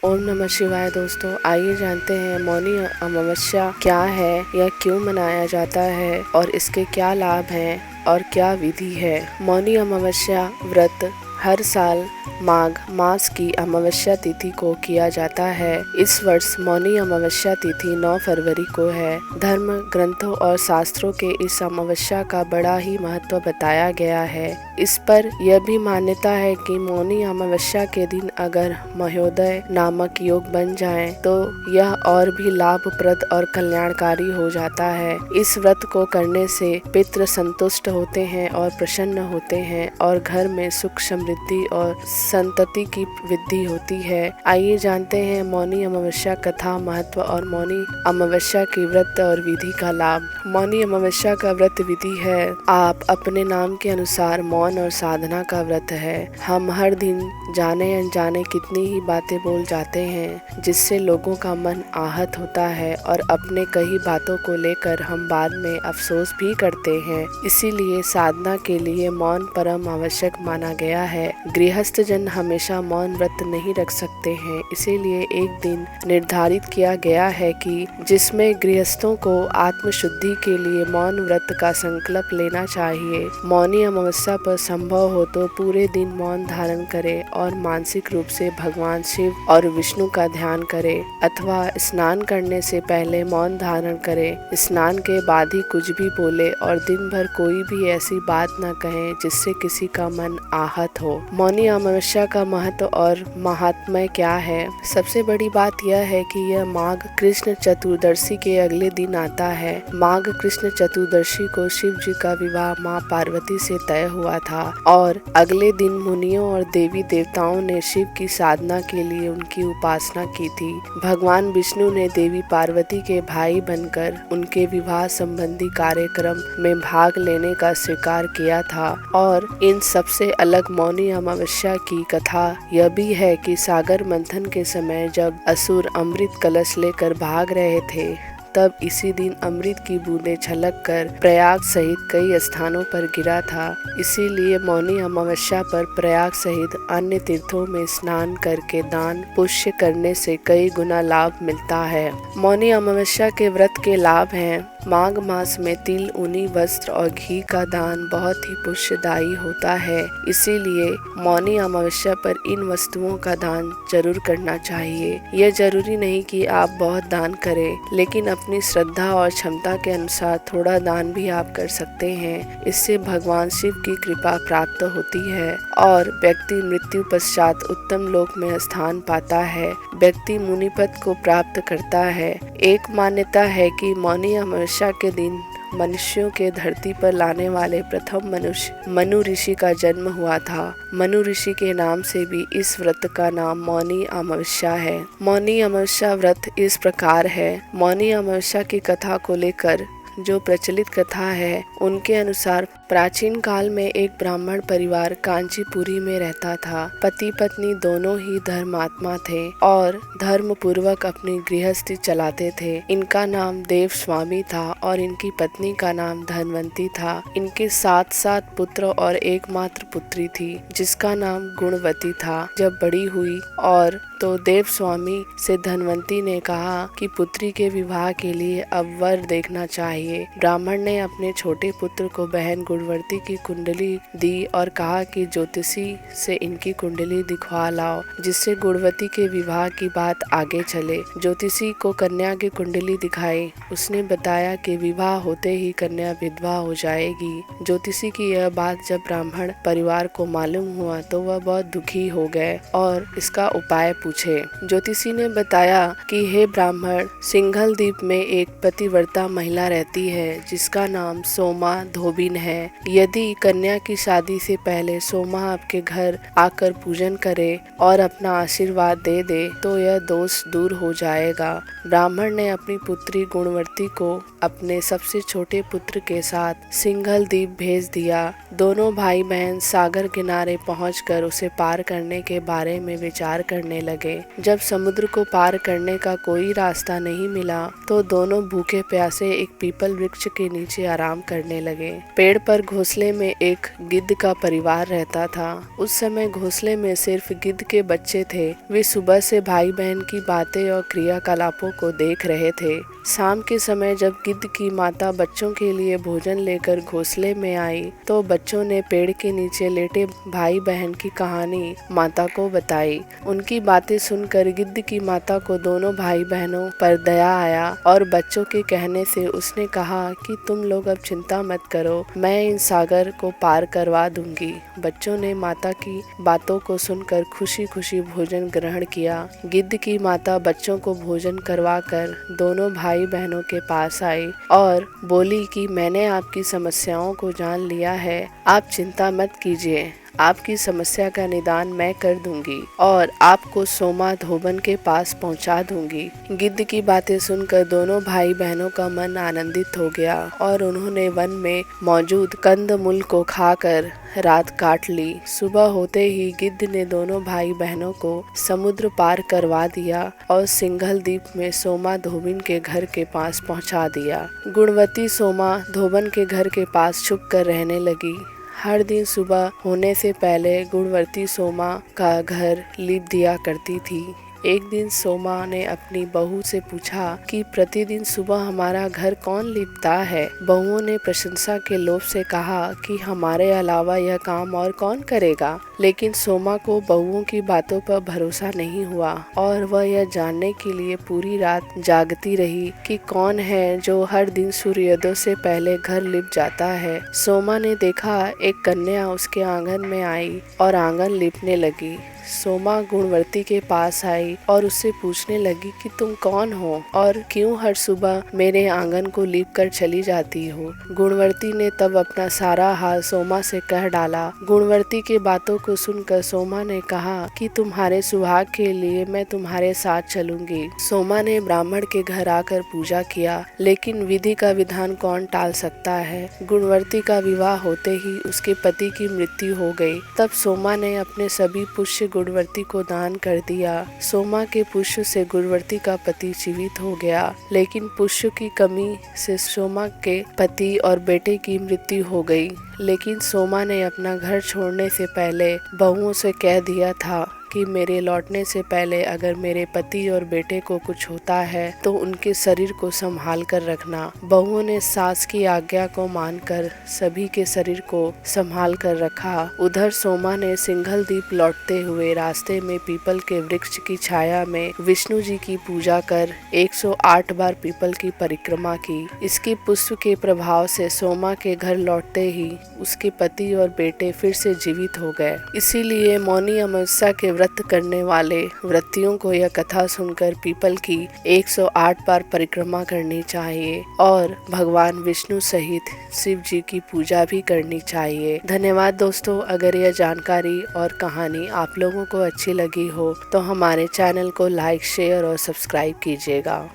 ओम नमः शिवाय। दोस्तों, आइए जानते हैं मौनी अमावस्या क्या है या क्यों मनाया जाता है और इसके क्या लाभ हैं और क्या विधि है। मौनी अमावस्या व्रत हर साल माघ मास की अमावस्या तिथि को किया जाता है। इस वर्ष मौनी अमावस्या तिथि 9 फरवरी को है। धर्म ग्रंथों और शास्त्रों के इस अमावस्या का बड़ा ही महत्व बताया गया है। इस पर यह भी मान्यता है कि मौनी अमावस्या के दिन अगर महोदय नामक योग बन जाए तो यह और भी लाभप्रद और कल्याणकारी हो जाता है। इस व्रत को करने से पितृ संतुष्ट होते हैं और प्रसन्न होते हैं और घर में सुख समृद्धि और संतति की वृद्धि होती है। आइए जानते हैं मौनी अमावस्या कथा, महत्व और मौनी अमावस्या की व्रत और विधि का लाभ। मौनी अमावस्या का व्रत विधि है। आप अपने नाम के अनुसार मौन और साधना का व्रत है। हम हर दिन जाने अनजाने कितनी ही बातें बोल जाते हैं जिससे लोगों का मन आहत होता है और अपने कई बातों को लेकर हम बाद में अफसोस भी करते हैं। इसीलिए साधना के लिए मौन परम आवश्यक माना गया है। गृहस्थ जन हमेशा मौन व्रत नहीं रख सकते हैं, इसीलिए एक दिन निर्धारित किया गया है कि जिसमें गृहस्थों को आत्मशुद्धि के लिए मौन व्रत का संकल्प लेना चाहिए। मौनी अमावस्या पर संभव हो तो पूरे दिन मौन धारण करें और मानसिक रूप से भगवान शिव और विष्णु का ध्यान करें, अथवा स्नान करने से पहले मौन धारण करें। स्नान के बाद ही कुछ भी बोले और दिन भर कोई भी ऐसी बात न कहें जिससे किसी का मन आहत हो। मौनी अमावस्या का महत्व और महात्म्य क्या है। सबसे बड़ी बात यह है कि यह माघ कृष्ण चतुर्दशी के अगले दिन आता है। माघ कृष्ण चतुर्दशी को शिव जी का विवाह माँ पार्वती से तय हुआ था और अगले दिन मुनियों और देवी देवताओं ने शिव की साधना के लिए उनकी उपासना की थी। भगवान विष्णु ने देवी पार्वती के भाई बनकर उनके विवाह संबंधी कार्यक्रम में भाग लेने का स्वीकार किया था। और इन सबसे अलग मौनी अमावस्या की कथा यह भी है कि सागर मंथन के समय जब असुर अमृत कलश लेकर भाग रहे थे, तब इसी दिन अमृत की बूंदें छलक कर प्रयाग सहित कई स्थानों पर गिरा था। इसीलिए मौनी अमावस्या पर प्रयाग सहित अन्य तीर्थों में स्नान करके दान पुण्य करने से कई गुना लाभ मिलता है। मौनी अमावस्या के व्रत के लाभ हैं। माघ मास में तिल, ऊनी वस्त्र और घी का दान बहुत ही पुण्यदायी होता है। इसीलिए मौनी अमावस्या पर इन वस्तुओं का दान जरूर करना चाहिए। यह जरूरी नहीं कि आप बहुत दान करें, लेकिन अपनी श्रद्धा और क्षमता के अनुसार थोड़ा दान भी आप कर सकते हैं। इससे भगवान शिव की कृपा प्राप्त होती है और व्यक्ति मृत्यु पश्चात उत्तम लोक में स्थान पाता है। व्यक्ति मुनि पद को प्राप्त करता है। एक मान्यता है कि मौनी अमावस्या के दिन मनुष्यों के धरती पर लाने वाले प्रथम मनुष्य मनु ऋषि का जन्म हुआ था। मनु ऋषि के नाम से भी इस व्रत का नाम मौनी अमावस्या है। मौनी अमावस्या व्रत इस प्रकार है। मौनी अमावस्या की कथा को लेकर जो प्रचलित कथा है, उनके अनुसार प्राचीन काल में एक ब्राह्मण परिवार कांचीपुरी में रहता था। पति पत्नी दोनों ही धर्मात्मा थे और धर्म पूर्वक अपनी गृहस्थी चलाते थे। इनका नाम देव स्वामी था और इनकी पत्नी का नाम धनवंती था। इनके 7 पुत्र और एकमात्र पुत्री थी जिसका नाम गुणवती था। जब बड़ी हुई और तो देव स्वामी से धनवंती ने कहा कि पुत्री के विवाह के लिए अब वर देखना चाहिए। ब्राह्मण ने अपने छोटे पुत्र को बहन गुणवती की कुंडली दी और कहा कि ज्योतिषी से इनकी कुंडली दिखवा लाओ, जिससे गुणवती के विवाह की बात आगे चले। ज्योतिषी को कन्या की कुंडली दिखाई। उसने बताया कि विवाह होते ही कन्या विधवा हो जाएगी। ज्योतिषी की यह बात जब ब्राह्मण परिवार को मालूम हुआ तो वह बहुत दुखी हो गए और इसका उपाय पूछे। ज्योतिषी ने बताया कि हे ब्राह्मण, सिंघल द्वीप में एक पतिव्रता महिला रहती है जिसका नाम सोमा धोबिन है। यदि कन्या की शादी से पहले सोमा आपके घर आकर पूजन करे और अपना आशीर्वाद दे दे तो यह दोष दूर हो जाएगा। ब्राह्मण ने अपनी पुत्री गुणवती को अपने सबसे छोटे पुत्र के साथ सिंघल द्वीप भेज दिया। दोनों भाई बहन सागर किनारे पहुंचकर उसे पार करने के बारे में विचार करने लगे। जब समुद्र को पार करने का कोई रास्ता नहीं मिला तो दोनों भूखे प्यासे एक पीपल वृक्ष के नीचे आराम कर करने लगे। पेड़ पर घोंसले में एक गिद्ध का परिवार रहता था। उस समय घोंसले में सिर्फ गिद्ध के बच्चे थे। वे सुबह से भाई बहन की बातें और क्रियाकलापों को देख रहे थे। शाम के समय जब गिद्ध की माता बच्चों के लिए भोजन लेकर घोंसले में आई तो बच्चों ने पेड़ के नीचे लेटे भाई बहन की कहानी माता को बताई। उनकी बातें सुनकर गिद्ध की माता को दोनों भाई बहनों पर दया आया और बच्चों के कहने से उसने कहा कि तुम लोग अब चिंता मत करो, मैं इन सागर को पार करवा दूंगी। बच्चों ने माता की बातों को सुनकर खुशी खुशी भोजन ग्रहण किया। गिद्ध की माता बच्चों को भोजन करवा कर दोनों भाई बहनों के पास आई और बोली कि मैंने आपकी समस्याओं को जान लिया है, आप चिंता मत कीजिए, आपकी समस्या का निदान मैं कर दूंगी और आपको सोमा धोबन के पास पहुंचा दूंगी। गिद्ध की बातें सुनकर दोनों भाई बहनों का मन आनंदित हो गया और उन्होंने वन में मौजूद कंदमूल को खाकर रात काट ली। सुबह होते ही गिद्ध ने दोनों भाई बहनों को समुद्र पार करवा दिया और सिंघल द्वीप में सोमा धोबिन के घर के पास पहुंचा दिया। गुणवती सोमा धोबन के घर के पास छुप कर रहने लगी। हर दिन सुबह होने से पहले गुणवती सोमा का घर लीप दिया करती थी। एक दिन सोमा ने अपनी बहू से पूछा कि प्रतिदिन सुबह हमारा घर कौन लीपता है। बहुओं ने प्रशंसा के लोभ से कहा कि हमारे अलावा यह काम और कौन करेगा। लेकिन सोमा को बहुओं की बातों पर भरोसा नहीं हुआ और वह यह जानने के लिए पूरी रात जागती रही कि कौन है जो हर दिन सूर्योदय से पहले घर लिप जाता है। सोमा ने देखा एक कन्या उसके आंगन में आई और आंगन लिपने लगी। सोमा गुणवती के पास आई और उससे पूछने लगी कि तुम कौन हो और क्यों हर सुबह मेरे आंगन को लीप कर चली जाती हो। गुणवती ने तब अपना सारा हाल सोमा से कह डाला। गुणवती की बातों को सुनकर सोमा ने कहा कि तुम्हारे सुहाग के लिए मैं तुम्हारे साथ चलूंगी। सोमा ने ब्राह्मण के घर आकर पूजा किया, लेकिन विधि का विधान कौन टाल सकता है। गुणवती का विवाह होते ही उसके पति की मृत्यु हो गई। तब सोमा ने अपने सभी पुष्य गुणवती को दान कर दिया। सोमा के पुष्य से गुणवती का पति जीवित हो गया, लेकिन पुष्य की कमी से सोमा के पति और बेटे की मृत्यु हो गई। लेकिन सोमा ने अपना घर छोड़ने से पहले बहुओं से कह दिया था कि मेरे लौटने से पहले अगर मेरे पति और बेटे को कुछ होता है तो उनके शरीर को संभाल कर रखना। बहुओं ने सास की आज्ञा को मानकर सभी के शरीर को संभाल कर रखा। उधर सोमा ने सिंघल द्वीप लौटते हुए रास्ते में पीपल के वृक्ष की छाया में विष्णु जी की पूजा कर 108 बार पीपल की परिक्रमा की। इसके पुष्प के प्रभाव से सोमा के घर लौटते ही उसके पति और बेटे फिर से जीवित हो गए। इसीलिए मौनी अमावस्या के व्रत करने वाले व्रतियों को यह कथा सुनकर पीपल की 108 बार परिक्रमा करनी चाहिए और भगवान विष्णु सहित शिव जी की पूजा भी करनी चाहिए। धन्यवाद दोस्तों। अगर यह जानकारी और कहानी आप लोगों को अच्छी लगी हो तो हमारे चैनल को लाइक, शेयर और सब्सक्राइब कीजिएगा।